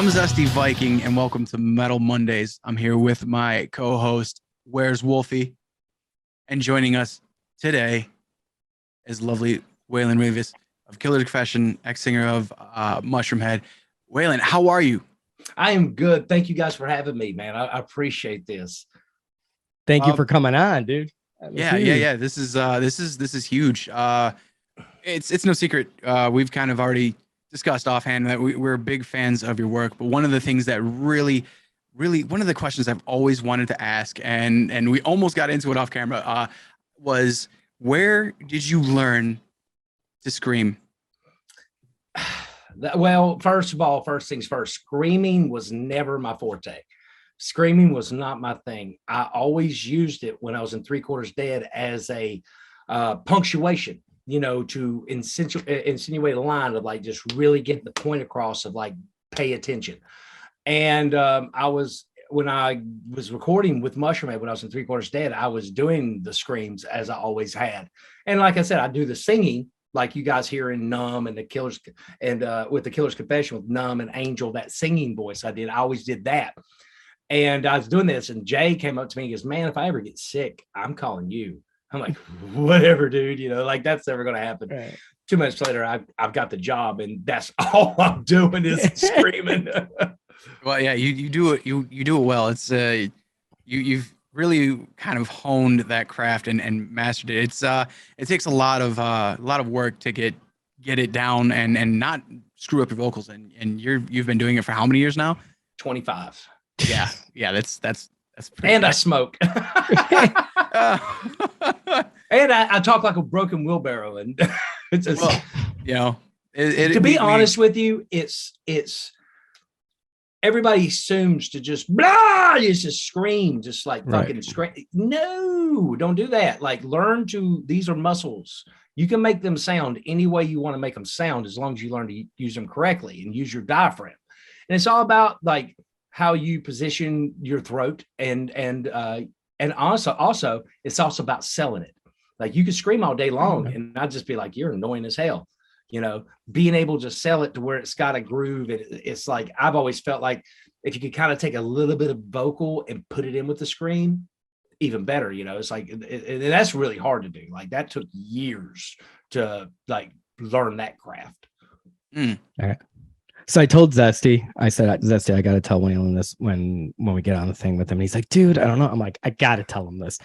I'm Zesty Viking, and welcome to Metal Mondays. I'm here with my co-host, Where's Wolfie? And joining us today is lovely Waylon Reavis of Killer's Confession, ex-singer of Mushroomhead. Waylon, how are you? I am good. Thank you guys for having me, man. I appreciate this. Thank you for coming on, dude. Yeah. This is huge. It's no secret. We've kind of already discussed offhand that we're big fans of your work, but one of the things that really one of the questions I've always wanted to ask, and we almost got into it off camera, was where did you learn to scream? Well, first of all, first things first, screaming was never my forte. Screaming was not my thing. I always used it when I was in 3/4 Dead as a punctuation, you know, to insinuate a line of like just really get the point across of like pay attention. And when I was recording with Mushroomhead when I was in 3/4 Dead, I was doing the screams as I always had. And like I said, I do the singing like you guys hear in Numb and the Killers, and with the Killer's Confession with Numb and Angel, that singing voice I did. I always did that. And I was doing this, and Jay came up to me and goes, "Man, if I ever get sick, I'm calling you." I'm like, "Whatever, dude. You know, like that's never going to happen." Right. 2 months later, I've got the job, and that's all I'm doing is screaming. Well, yeah, you do it. You do it well. It's you've really kind of honed that craft and mastered it. It takes a lot of work to get it down and not screw up your vocals. And you've been doing it for how many years now? 25. Yeah, that's pretty and I smoke. And I talk like a broken wheelbarrow. And it's well, you know, to be honest with you, it's everybody assumes to just blah, you just scream, just like fucking scream. No, don't do that. Like learn to, these are muscles. You can make them sound any way you want to make them sound as long as you learn to use them correctly and use your diaphragm. And it's all about like how you position your throat and also it's also about selling it. Like you can scream all day long and I'd just be like, "You're annoying as hell." You know, being able to sell it to where it's got a groove. It's like, I've always felt like if you could kind of take a little bit of vocal and put it in with the scream, even better. You know, it's like, that's really hard to do. Like that took years to like learn that craft. All right. So I told Zesty, I said, "Zesty, I got to tell Waylon this when we get on the thing with him." And he's like, "Dude, I don't know." I'm like, "I got to tell him this."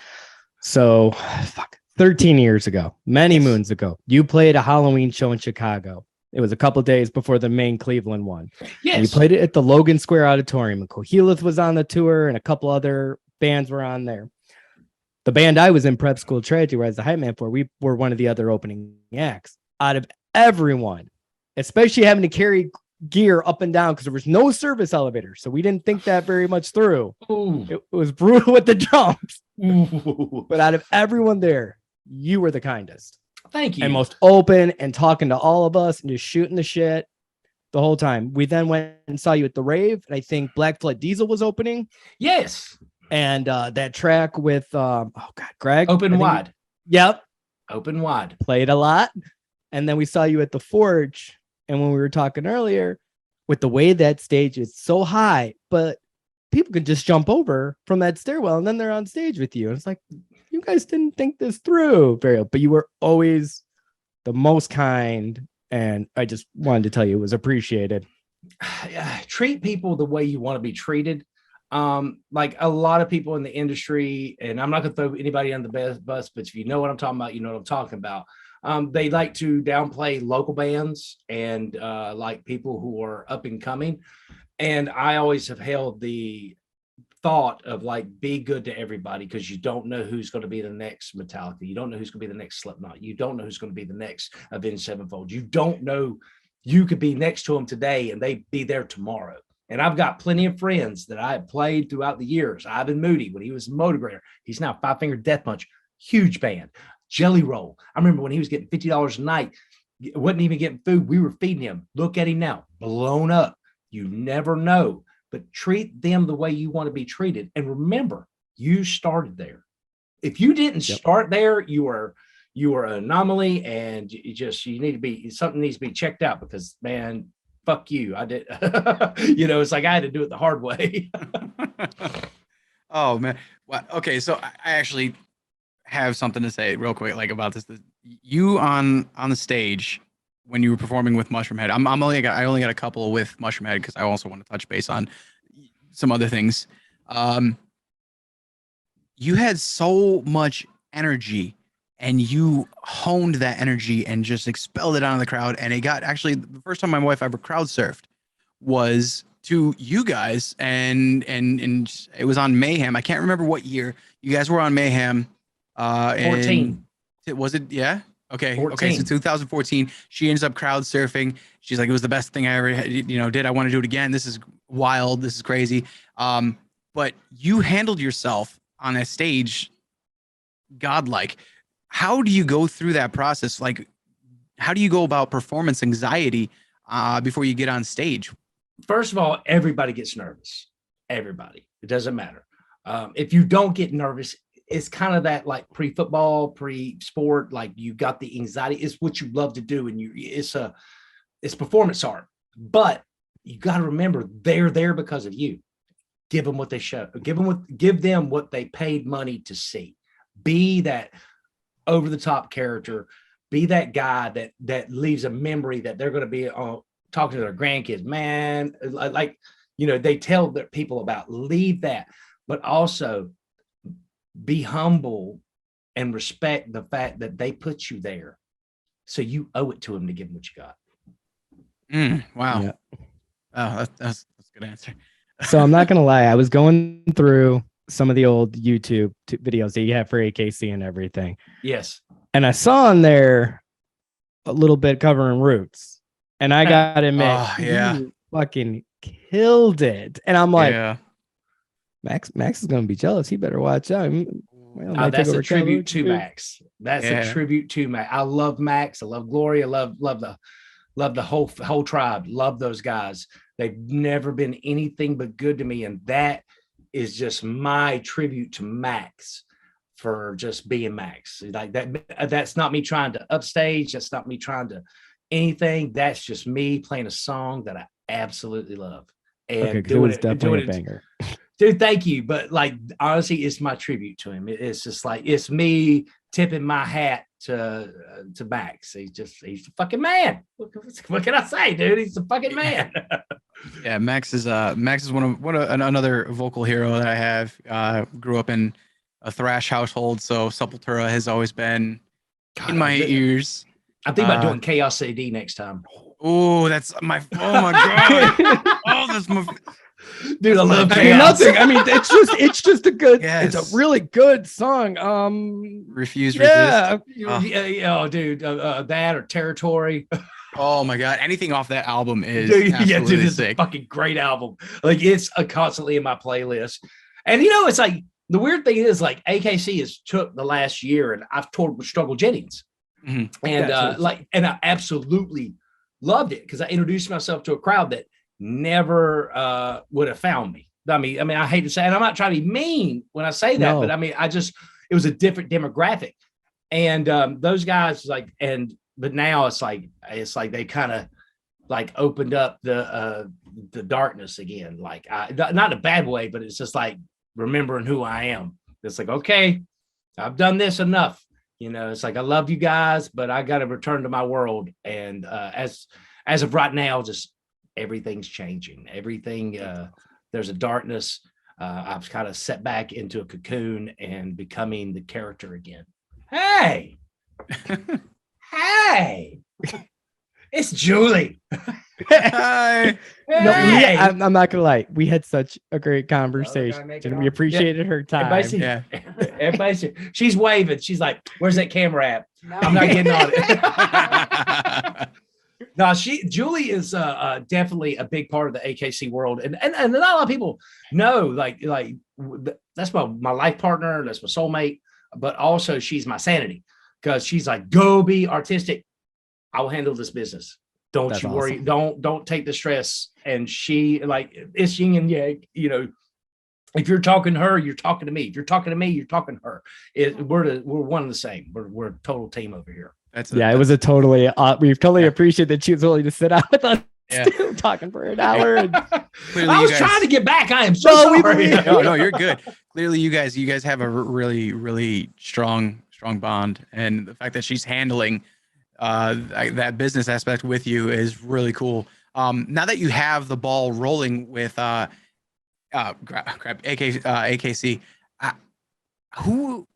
So 13 years ago, many moons ago, you played a Halloween show in Chicago. It was a couple of days before the main Cleveland one. Yes. And you played it at the Logan Square Auditorium. And Kohilith was on the tour and a couple other bands were on there. The band I was in, Prep School Tragedy, where I was the hype man for, we were one of the other opening acts. Out of everyone, especially having to carry gear up and down because there was no service elevator, so we didn't think that very much through. It was brutal with the jumps. But out of everyone there, you were the kindest. Thank you. And most open and talking to all of us and just shooting the shit the whole time. We then went and saw you at the rave, and I think Black Flight Diesel was opening. Yes. And that track with Greg. Open Wide. Yep. Open Wide. Played a lot. And then we saw you at the Forge. And when we were talking earlier, with the way that stage is so high, but people can just jump over from that stairwell and then they're on stage with you. And it's like, you guys didn't think this through but you were always the most kind. And I just wanted to tell you it was appreciated. Treat people the way you want to be treated. Like a lot of people in the industry, and I'm not going to throw anybody on the bus, but if you know what I'm talking about, you know what I'm talking about. They like to downplay local bands and like people who are up and coming. And I always have held the thought of like, be good to everybody, because you don't know who's going to be the next Metallica. You don't know who's going to be the next Slipknot. You don't know who's going to be the next Avenged Sevenfold. You don't know, you could be next to them today and they be there tomorrow. And I've got plenty of friends that I have played throughout the years. Ivan Moody, when he was Motograder, he's now Five Finger Death Punch, huge band. Jelly Roll. I remember when he was getting $50 a night, wasn't even getting food. We were feeding him. Look at him now, blown up. You never know, but treat them the way you want to be treated. And remember, you started there. If you didn't start there, you are an anomaly, and you need to be, something needs to be checked out, because man, fuck you. I did, it's like I had to do it the hard way. Oh man. Well, okay. So I actually have something to say real quick, like about this. You on the stage when you were performing with Mushroomhead. I only got a couple with Mushroomhead because I also want to touch base on some other things. You had so much energy, and you honed that energy and just expelled it out of the crowd. And it got actually the first time my wife ever crowd surfed was to you guys, and it was on Mayhem. I can't remember what year you guys were on Mayhem. 14. Was it? Yeah. Okay. 14. Okay. So 2014, she ends up crowd surfing. She's like, it was the best thing I ever, did. I want to do it again. This is wild. This is crazy. But you handled yourself on a stage godlike. How do you go through that process? Like, how do you go about performance anxiety before you get on stage? First of all, everybody gets nervous. Everybody. It doesn't matter. If you don't get nervous, it's kind of that like pre-football, pre-sport, like you got the anxiety. It's what you love to do, and it's performance art. But you got to remember, they're there because of you. Give them what they show. Give them what they paid money to see. Be that over-the-top character. Be that guy that leaves a memory that they're going to be talking to their grandkids. Man, like they tell their people about. Leave that, but also be humble and respect the fact that they put you there. So you owe it to them to give them what you got. Wow. Yeah. Oh, that's a good answer. So I'm not gonna lie, I was going through some of the old YouTube videos that you have for AKC and everything. Yes. And I saw on there a little bit covering Roots. And I gotta admit, you fucking killed it. And I'm like, Max is gonna be jealous. He better watch out. That's a tribute to Max. That's a tribute to Max. I love Max. I love Glory. I love the whole tribe. Love those guys. They've never been anything but good to me, and that is just my tribute to Max for just being Max. Like that. That's not me trying to upstage. That's not me trying to anything. That's just me playing a song that I absolutely love and doing it. Definitely a banger. Dude, thank you. But like, honestly, it's my tribute to him. It's just like, it's me tipping my hat to Max. He's the fucking man. What can I say, dude? He's the fucking man. Yeah, Max is one of another vocal hero that I have. Grew up in a thrash household, so Sepultura has always been in my ears. I think about doing Chaos AD next time. Oh, that's my. Oh my god. Oh, that's my. Dude, I love nothing. I mean, it's just a good. Yes. It's a really good song. Refuse, resist. Oh, dude, that or Territory. Oh my god, anything off that album is absolutely it's sick. A fucking great album. Like it's constantly in my playlist. And it's like the weird thing is like AKC has took the last year, and I've toured with Struggle Jennings, and and I absolutely loved it because I introduced myself to a crowd that never would have found me. I mean, I hate to say it, and I'm not trying to be mean when I say that, but I mean, it was a different demographic, and those guys but now it's like they kind of like opened up the darkness again, like not in a bad way, but it's just like remembering who I am. It's like, okay, I've done this enough. It's like I love you guys, but I got to return to my world, and as of right now, just everything's changing. Everything, there's a darkness. I've kind of set back into a cocoon and becoming the character again. Hey, hey, it's Julie. Hi. No, I'm not gonna lie. We had such a great conversation, and we appreciated her time. Everybody, she's waving. She's like, "Where's that camera at?" No. I'm not getting on it. No, Julie is definitely a big part of the AKC world, and not a lot of people know. Like that's my life partner, that's my soulmate, but also she's my sanity because she's like, go be artistic. I will handle this business. Don't you worry. Don't take the stress. And she like it's yin and yang. If you're talking to her, you're talking to me. If you're talking to me, you're talking to her. We're one and the same. We're a total team over here. It was a totally we totally appreciate that she was willing to sit out with us Yeah. We're talking for an hour. And Clearly, I was trying to get back. I am so sorry. No, you're good. Clearly, you guys have a really strong bond, and the fact that she's handling that business aspect with you is really cool. Now that you have the ball rolling with AKC, who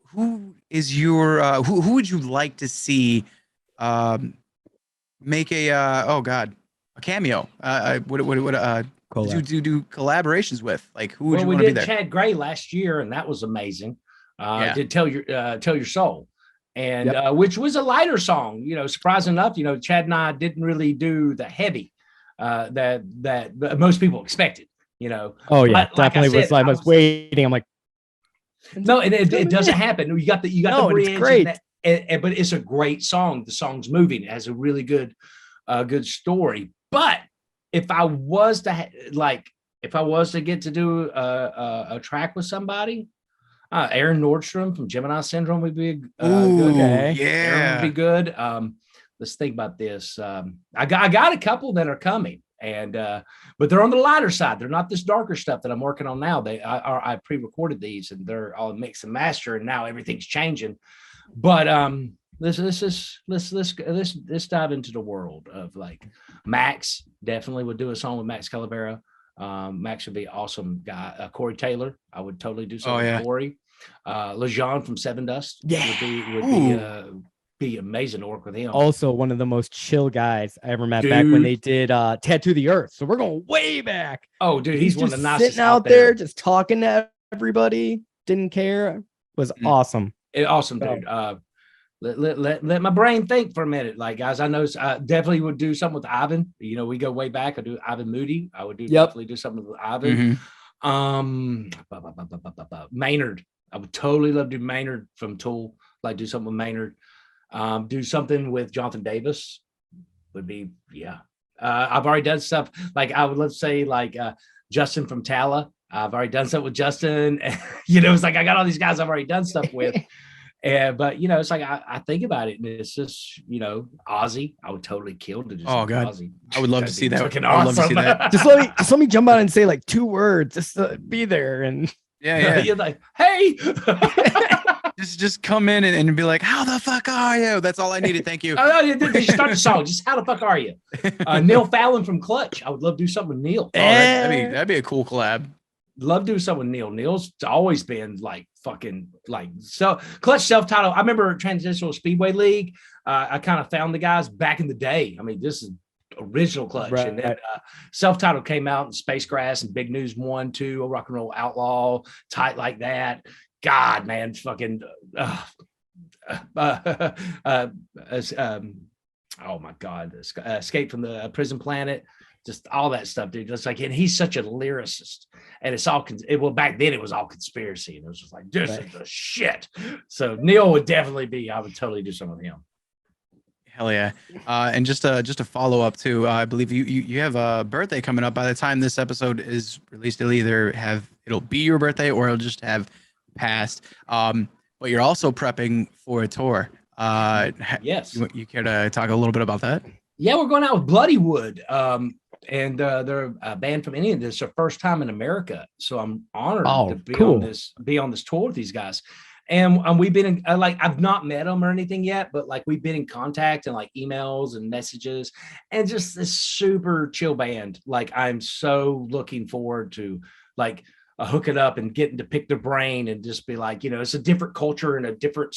is your who would you like to see make a a cameo? What did you do collaborations with? Like, who would you want to be there? Chad Gray last year, and that was amazing. Did Tell Your Soul, and which was a lighter song. You know, surprising enough, you know, Chad and I didn't really do the heavy that most people expected. You know. Oh yeah, definitely I was waiting. I'm like, no, and it doesn't happen. You got the bridge. It's great. But it's a great song. The song's moving. It has a really good story. But if I was to get to do a track with somebody, Aaron Nordstrom from Gemini Syndrome would be good. Okay. Yeah, Aaron would be good. Let's think about this. I got a couple that are coming, and but they're on the lighter side. They're not this darker stuff that I'm working on now. I pre-recorded these, and they're all mix and master, and now everything's changing. But let's dive into the world of like Max. Definitely would do a song with Max Cavalera. Max would be an awesome guy. Corey Taylor, I would totally do something with Corey. LeJean from Seven Dust would be amazing to work with him. Also one of the most chill guys I ever met, back when they did Tattoo the Earth. So we're going way back. Oh, dude, he's one of the nicest sitting out there, just talking to everybody, didn't care. Was awesome. Awesome, dude. Let my brain think for a minute. Like, guys, I know I definitely would do something with Ivan. You know, we go way back. I do Ivan Moody. I would definitely do something with Ivan. Maynard. I would totally love to do Maynard from Tool. Like, do something with Maynard. Do something with Jonathan Davis. Would be, I've already done stuff. Like, I would love to say, like, Justin from Tala. I've already done stuff with Justin. You know, it's like I got all these guys I've already done stuff with. But you know, it's like I think about it, and it's just, you know, Ozzy. I would totally kill to do. Oh God, Ozzy. I would love to see that. Awesome. I would love to see that. just let me jump out and say like 2 words, just to be there. And You're like, hey, just come in and be like, how the fuck are you? That's all I needed. Thank you. Just start the song. Just how the fuck are you? Neil Fallon from Clutch. I would love to do something with Neil. Oh, that'd be a cool collab. Love doing something with Neil. Neil's always been like fucking like so Clutch self-titled. I remember Transitional Speedway League. I kind of found the guys back in the day. I mean, this is original Clutch, right. And then self-titled came out, and Space Grass and Big News 1, 2, Rock and Roll Outlaw, Tight Like That. God, man, fucking. Oh my God, Escape from the Prison Planet. Just all that stuff, dude. Just like, and he's such a lyricist, and it's all well, back then it was all conspiracy, and it was just like, this is the shit. So Neil would definitely be. I would totally do something with him. Hell yeah! And just a follow up too. I believe you have a birthday coming up. By the time this episode is released, it'll be your birthday, or it'll just have passed. But you're also prepping for a tour. Yes. You care to talk a little bit about that? Yeah, we're going out with Bloodywood. And they're a band from India. This is their first time in America, so I'm honored to be on this tour with these guys. And we've been in, like, I've not met them or anything yet, but like we've been in contact and like emails and messages, and just this super chill band. Like, I'm so looking forward to like hook it up and getting to pick their brain and just be like, you know, it's a different culture and a different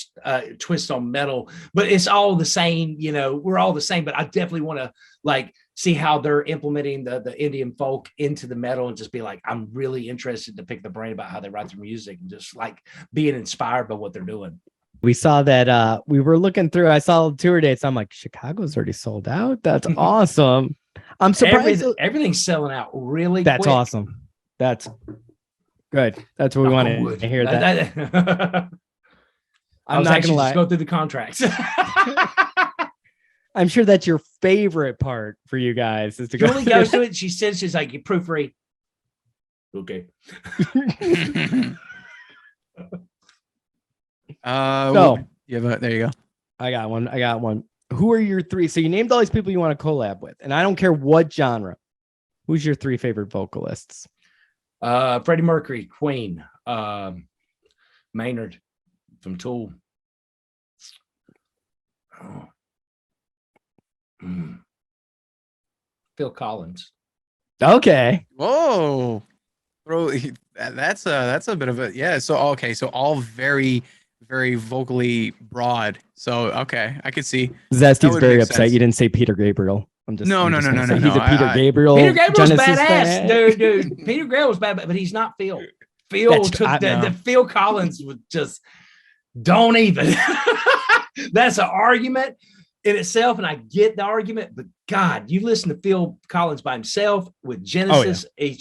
twist on metal, but it's all the same. You know, we're all the same. But I definitely want to like see how they're implementing the Indian folk into the metal, and just be like, I'm really interested to pick the brain about how they write their music, and just like being inspired by what they're doing. We saw that we were looking through, I saw the tour dates. I'm like, Chicago's already sold out. That's awesome. I'm surprised. Everything's selling out really That's quick. Awesome. That's good. That's what we wanted to hear. That. I'm not gonna lie. Just go through the contracts. I'm sure that's your favorite part for you guys is to go. Julie goes to it. She says, she's like, you proofread. Okay. So there you go. I got one. who are your three? So you named all these people you want to collab with, and I don't care what genre. Who's your three favorite vocalists? Freddie Mercury, Queen, Maynard from Tool. Phil Collins. Okay. Whoa, bro, that's a bit of a So okay, so all very very vocally broad. So okay, I could see. Zesty's very make upset. sense. You didn't say Peter Gabriel. No. He's a No. Peter Gabriel. Peter Gabriel's Genesis badass, fan. dude. Peter Gabriel's bad, but he's not Phil. Phil took the Phil Collins was just don't even. That's an argument in itself, and I get the argument. But God, you listen to Phil Collins by himself with Genesis. Oh, yeah.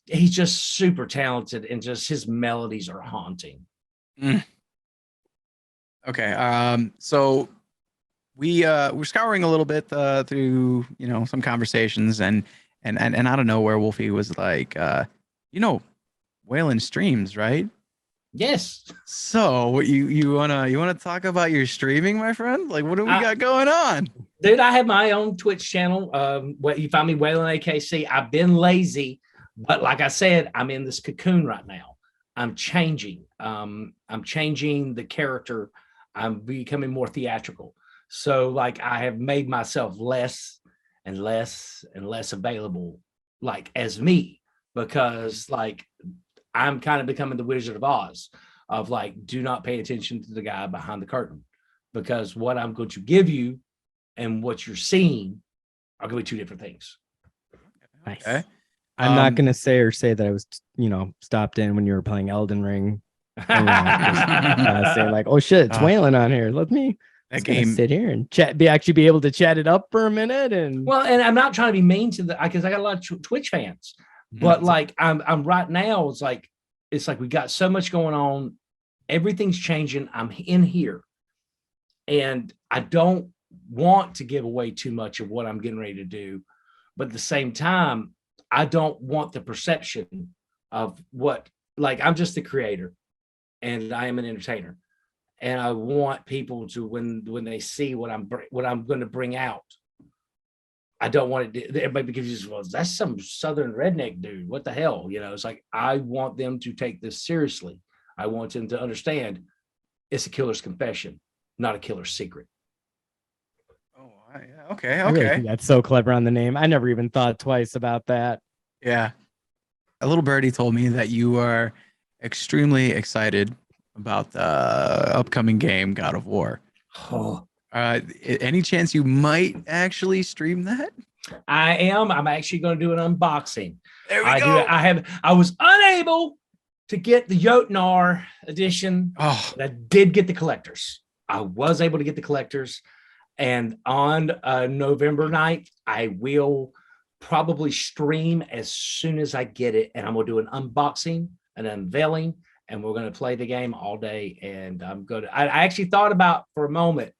He's just super talented, and just his melodies are haunting. Okay, so we're scouring a little bit through some conversations, and out of nowhere, Wolfie was like, Waylon streams, right? Yes. So you wanna talk about your streaming, my friend? Like, what do we got going on? Dude, I have my own Twitch channel. You find me Waylon AKC. I've been lazy, but like I said, I'm in this cocoon right now. I'm changing. I'm changing the character. I'm becoming more theatrical. So like I have made myself less and less and less available, like as me, because like I'm kind of becoming the Wizard of Oz of like, do not pay attention to the guy behind the curtain, because what I'm going to give you and what you're seeing are going to be two different things. Nice. Okay. I'm not going to say that I was, stopped in when you were playing Elden Ring. Saying like, oh shit, it's Waylon on here. Let me sit here and chat. Be able to chat it up for a minute. And I'm not trying to be mean to because I got a lot of Twitch fans, but like I'm right now. It's like we got so much going on. Everything's changing. I'm in here, and I don't want to give away too much of what I'm getting ready to do, but at the same time, I don't want the perception of what, like, I'm just the creator and I am an entertainer. And I want people to, when they see what I'm going to bring out, I don't want it to, everybody confused. Well, that's some Southern redneck dude. What the hell? It's like, I want them to take this seriously. I want them to understand it's a killer's confession, not a killer's secret. Yeah. Okay. I really think that's so clever on the name. I never even thought twice about that. Yeah. A little birdie told me that you are extremely excited about the upcoming game, God of War. Oh. Any chance you might actually stream that? I am. I'm actually going to do an unboxing. There we go. I was unable to get the Jotnar edition. Oh. But I did get the collectors. I was able to get the collectors. And on November 9th, I will probably stream as soon as I get it. And I'm going to do an unboxing, an unveiling, and we're going to play the game all day. And I actually thought about for a moment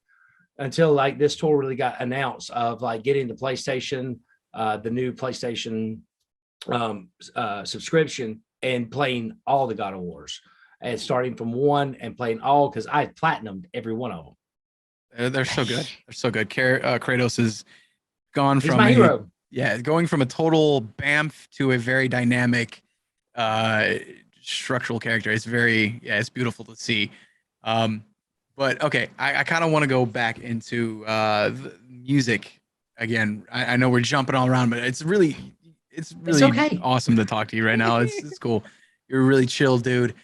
until like this tour really got announced of like getting the PlayStation, the new PlayStation subscription and playing all the God of Wars and starting from 1 and playing all, because I platinumed every one of them. They're so good. They're so good. Kratos is gone He's from my hero. Yeah, going from a total BAMF to a very dynamic structural character. It's it's beautiful to see. But okay, I kind of want to go back into the music again. I know we're jumping all around, but it's really okay. Awesome to talk to you right now. It's cool. You're a really chill dude.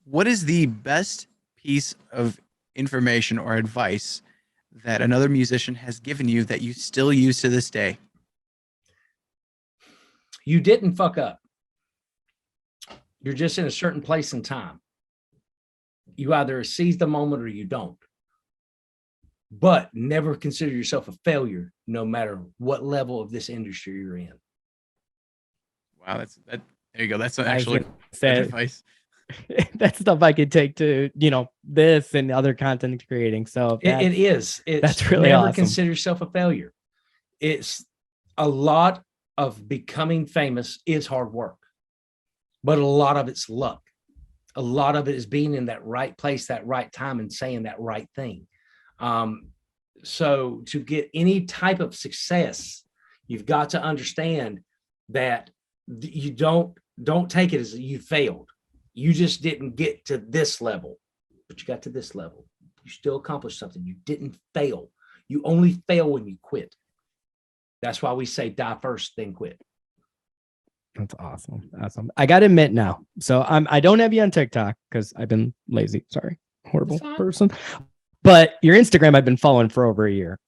What is the best piece of information or advice that another musician has given you that you still use to this day? You didn't fuck up. You're just in a certain place and time. You either seize the moment or you don't. But never consider yourself a failure, no matter what level of this industry you're in. Wow, there you go. That's actually advice. That's stuff I could take to, this and other content creating. So it is. That's really never awesome. Consider yourself a failure. It's a lot of becoming famous is hard work, but a lot of it's luck. A lot of it is being in that right place, that right time, and saying that right thing. So to get any type of success, you've got to understand that you don't take it as you failed. You just didn't get to this level, but you got to this level. You still accomplished something. You didn't fail. You only fail when you quit. That's why we say die first, then quit. That's awesome. Awesome. I gotta admit now. So I don't have you on TikTok because I've been lazy. Sorry, horrible person. But your Instagram I've been following for over a year.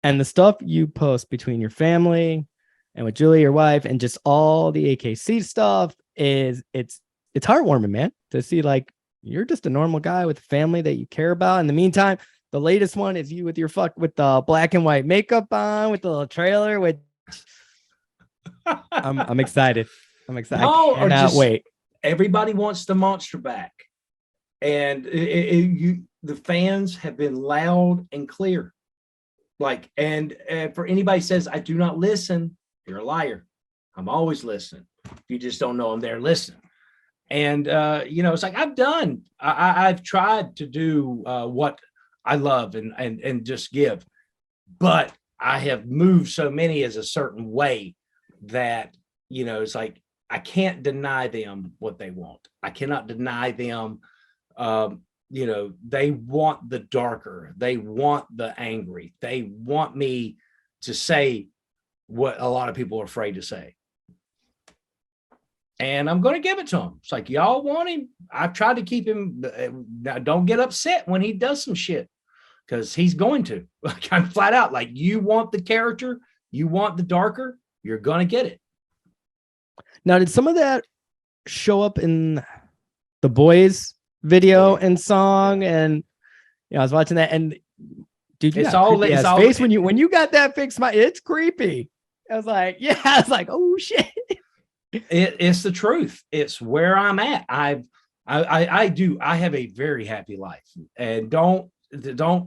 And the stuff you post between your family and with Julie, your wife, and just all the AKC stuff it's heartwarming, man, to see like you're just a normal guy with a family that you care about. In the meantime, the latest one is you with your with the black and white makeup on with the little trailer with I'm excited. I'm excited. No, I cannot wait. Everybody wants the monster back. And the fans have been loud and clear. Like, and for anybody says, I do not listen, you're a liar. I'm always listening. You just don't know I'm there listening. And, it's like, I've tried to do what I love and just give, but I have moved so many as a certain way that, it's like, I can't deny them what they want. I cannot deny them. They want the darker, they want the angry, they want me to say what a lot of people are afraid to say. And I'm going to give it to him. It's like, y'all want him. I've tried to keep him. Don't get upset when he does some shit, because he's going to. Like, I'm flat out like, you want the character, you want the darker, you're going to get it. Now, did some of that show up in the boys video and song? And I was watching that, and dude, it's all face when you got that fixed. It's creepy. I was like, oh shit. It's the truth. It's where I'm at. I have a very happy life, and don't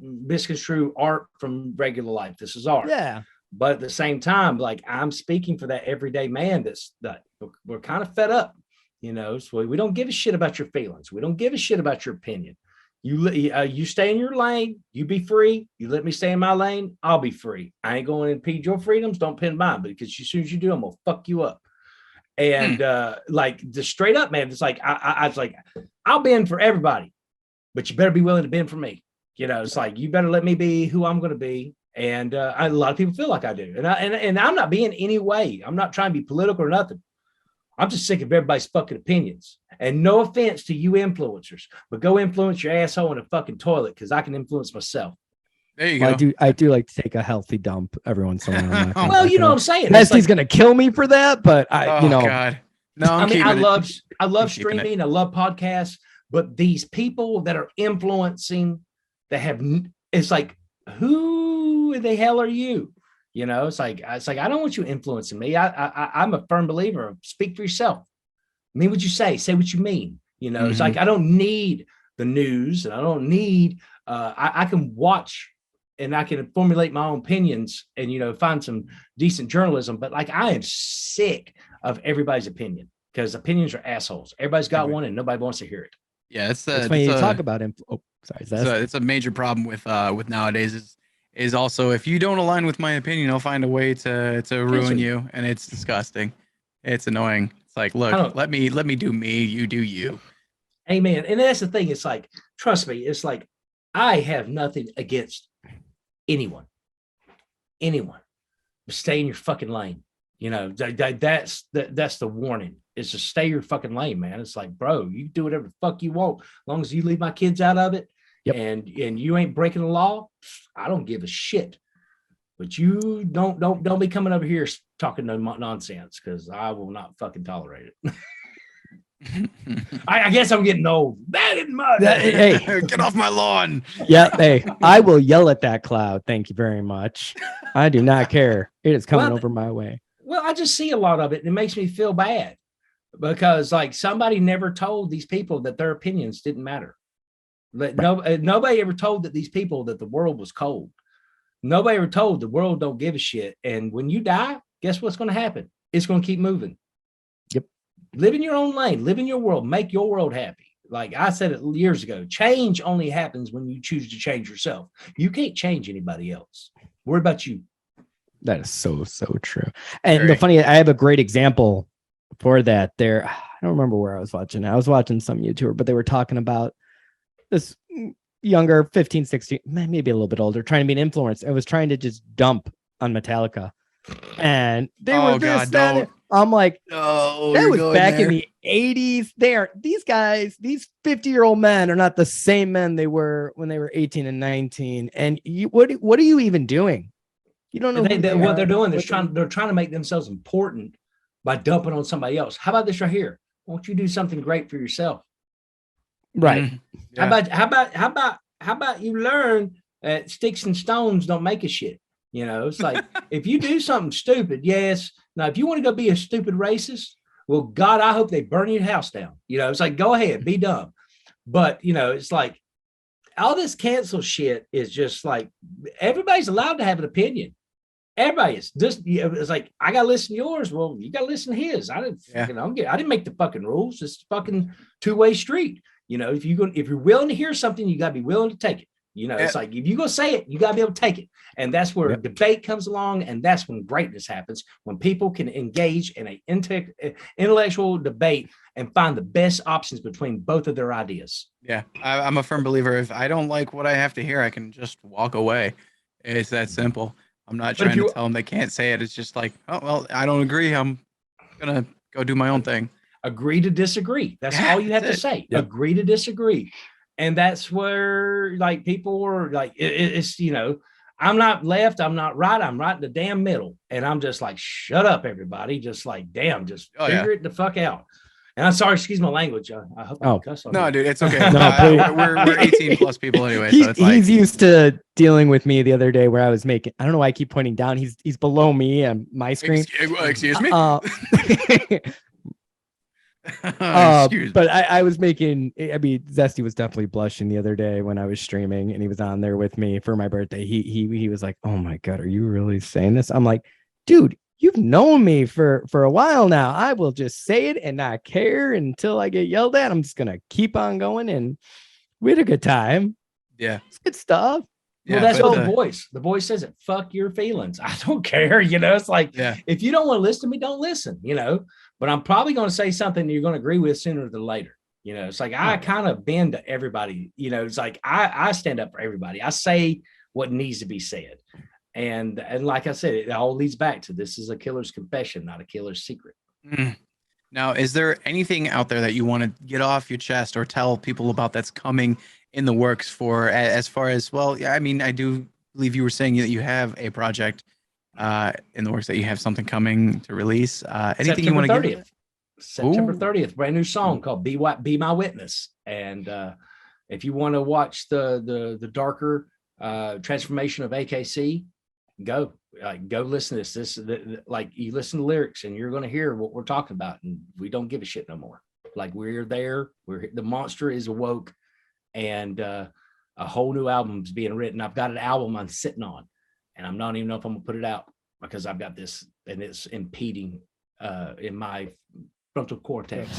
misconstrue art from regular life. This is art. Yeah. But at the same time, like, I'm speaking for that everyday man that we're kind of fed up, so we don't give a shit about your feelings. We don't give a shit about your opinion. You stay in your lane, you be free. You let me stay in my lane, I'll be free. I ain't going to impede your freedoms. Don't pin mine, because as soon as you do, I'm going to fuck you up. And like, just straight up, man, it's like, I was like, I'll bend for everybody, but you better be willing to bend for me. It's like, you better let me be who I'm going to be. And a lot of people feel like I do. And I'm not being any way. I'm not trying to be political or nothing. I'm just sick of everybody's fucking opinions. And no offense to you influencers, but go influence your asshole in a fucking toilet, because I can influence myself. There you go. I do like to take a healthy dump every once in a while. Well, you know what I'm saying. Nesty's gonna kill me for that, but God. No, I love streaming. I love podcasts, but these people that are influencing, it's like, who the hell are you? It's like, I don't want you influencing me. I'm a firm believer of speak for yourself. Mean what you say what you mean. It's like, I don't need the news, and I don't need, I can watch and I can formulate my own opinions and, find some decent journalism. But like, I am sick of everybody's opinion, because opinions are assholes. Everybody's got one and nobody wants to hear it. Yeah. It's when you talk about him. Oh, sorry. It's a major problem with nowadays is also, if you don't align with my opinion, I'll find a way to ruin you. And it's disgusting. It's annoying. It's like, look, let me do me, you do you. Amen. And that's the thing. It's like, trust me, it's like, I have nothing against anyone. Stay in your fucking lane. That's the warning, is to stay your fucking lane, man. It's like, bro, you do whatever the fuck you want, as long as you leave my kids out of it. Yep. And you ain't breaking the law, I don't give a shit. But you don't be coming over here talking no nonsense, because I will not fucking tolerate it. I guess I'm getting old. That isn't much. Hey, get off my lawn. Yeah, hey, I will yell at that cloud. Thank you very much. I do not care. It is coming over my way. Well, I just see a lot of it, and it makes me feel bad, because like, somebody never told these people that their opinions didn't matter. Nobody ever told that these people that the world was cold. Nobody ever told the world don't give a shit. And when you die, guess what's going to happen? It's going to keep moving. Yep. Live in your own lane, live in your world, make your world happy. Like I said it years ago, change only happens when you choose to change yourself. You can't change anybody else. What about you? That is so true. And the funny, I have a great example for that. There, I don't remember where I was watching. I was watching some YouTuber, but they were talking about this younger 15, 16, maybe a little bit older, trying to be an influencer. I was trying to just dump on Metallica. And they were this, that. I'm like, no, that was back in the 80s. These guys, these 50-year-old men are not the same men they were when they were 18 and 19. And what are you even doing? You don't know what they're doing. They're trying to make themselves important by dumping on somebody else. How about this right here? Won't you do something great for yourself? Right. Yeah. How about you learn that sticks and stones don't make a shit? You know, it's like if you do something stupid, yes. Now, if you want to go be a stupid racist, well, God, I hope they burn your house down. You know, it's like, go ahead, be dumb. But, you know, it's like all this cancel shit is just like everybody's allowed to have an opinion. Everybody is just, it's like, I got to listen to yours. Well, you got to listen to his. I didn't make the fucking rules. It's fucking two-way street. You know, if you're willing to hear something, you got to be willing to take it. You know, it's like if you're going to say it, you got to be able to take it. And that's where debate comes along. And that's when greatness happens, when people can engage in an intellectual debate and find the best options between both of their ideas. Yeah, I'm a firm believer. If I don't like what I have to hear, I can just walk away. It's that simple. I'm not trying to tell them they can't say it. It's just like, oh, well, I don't agree. I'm going to go do my own thing. Agree to disagree. That's all you have to say. Yep. Agree to disagree. And that's where like people were like, it's, you know, I'm not left, I'm not right, I'm right in the damn middle. And I'm just like, shut up, everybody. Just like, damn, just figure it the fuck out. And I'm sorry, excuse my language. I hope I cuss on no, you. dude, it's okay. No, we're 18 plus people anyway. So it's like, he's used to dealing with me the other day where I was making, I don't know why I keep pointing down. He's below me and my screen. Excuse me. But I was making, I mean, Zesty was definitely blushing the other day when I was streaming and he was on there with me for my birthday. He was like, oh my God, are you really saying this? I'm like, dude, you've known me for a while now. I will just say it and not care until I get yelled at. I'm just going to keep on going. And we had a good time. Yeah. It's good stuff. Well, that's what the voice says it. Fuck your feelings. I don't care. You know, it's like, if you don't want to listen to me, don't listen, you know, but I'm probably going to say something you're going to agree with sooner than later. You know, it's like, I kind of bend to everybody, you know, it's like, I stand up for everybody. I say what needs to be said. And like I said, it all leads back to this is a killer's confession, not a killer's secret. Now, is there anything out there that you want to get off your chest or tell people about that's coming in the works for as far as, well, yeah, I mean, I do believe you were saying that you have a project in the works, that you have something coming to release. Anything you want to give? September 30th, brand new song called Be My Witness. And if you want to watch the darker transformation of AKC, go listen to this. Like you listen to lyrics and you're going to hear what we're talking about. And we don't give a shit no more. Like we're there. The monster is awoke. And a whole new album's being written. I've got an album I'm sitting on, and I'm not even know if I'm gonna put it out because I've got this and it's impeding in my frontal cortex.